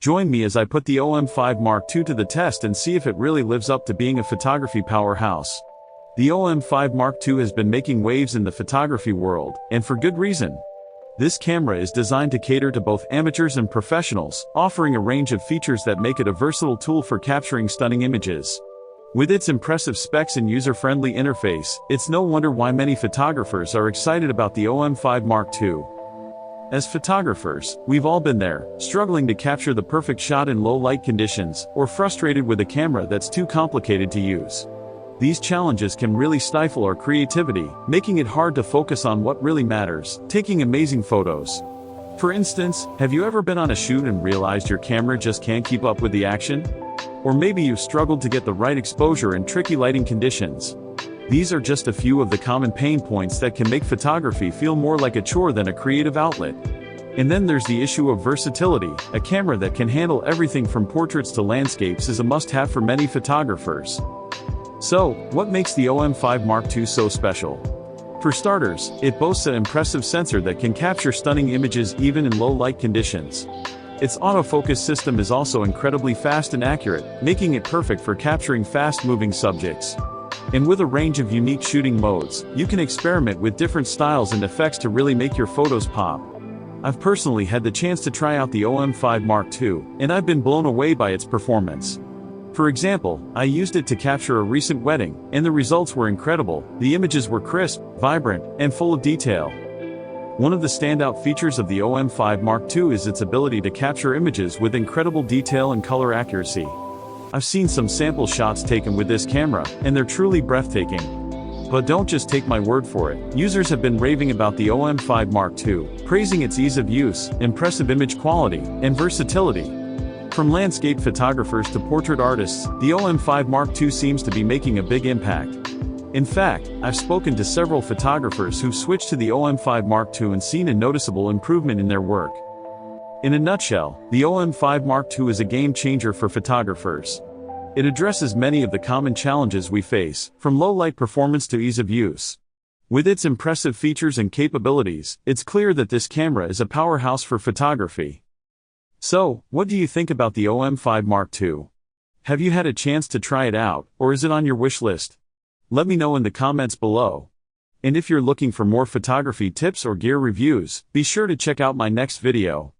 Join me as I put the OM-5 Mark II to the test and see if it really lives up to being a photography powerhouse. The OM-5 Mark II has been making waves in the photography world, and for good reason. This camera is designed to cater to both amateurs and professionals, offering a range of features that make it a versatile tool for capturing stunning images. With its impressive specs and user-friendly interface, it's no wonder why many photographers are excited about the OM-5 Mark II. As photographers, we've all been there, struggling to capture the perfect shot in low-light conditions, or frustrated with a camera that's too complicated to use. These challenges can really stifle our creativity, making it hard to focus on what really matters, taking amazing photos. For instance, have you ever been on a shoot and realized your camera just can't keep up with the action? Or maybe you've struggled to get the right exposure in tricky lighting conditions. These are just a few of the common pain points that can make photography feel more like a chore than a creative outlet. And then there's the issue of versatility. A camera that can handle everything from portraits to landscapes is a must-have for many photographers. So, what makes the OM-5 Mark II so special? For starters, it boasts an impressive sensor that can capture stunning images even in low-light conditions. Its autofocus system is also incredibly fast and accurate, making it perfect for capturing fast-moving subjects. And with a range of unique shooting modes, you can experiment with different styles and effects to really make your photos pop. I've personally had the chance to try out the OM-5 Mark II, and I've been blown away by its performance. For example, I used it to capture a recent wedding, and the results were incredible. The images were crisp, vibrant, and full of detail. One of the standout features of the OM-5 Mark II is its ability to capture images with incredible detail and color accuracy. I've seen some sample shots taken with this camera, and they're truly breathtaking. But don't just take my word for it. Users have been raving about the OM-5 Mark II, praising its ease of use, impressive image quality, and versatility. From landscape photographers to portrait artists, the OM-5 Mark II seems to be making a big impact. In fact, I've spoken to several photographers who've switched to the OM-5 Mark II and seen a noticeable improvement in their work. In a nutshell, the OM-5 Mark II is a game-changer for photographers. It addresses many of the common challenges we face, from low-light performance to ease of use. With its impressive features and capabilities, it's clear that this camera is a powerhouse for photography. So, what do you think about the OM-5 Mark II? Have you had a chance to try it out, or is it on your wish list? Let me know in the comments below. And if you're looking for more photography tips or gear reviews, be sure to check out my next video.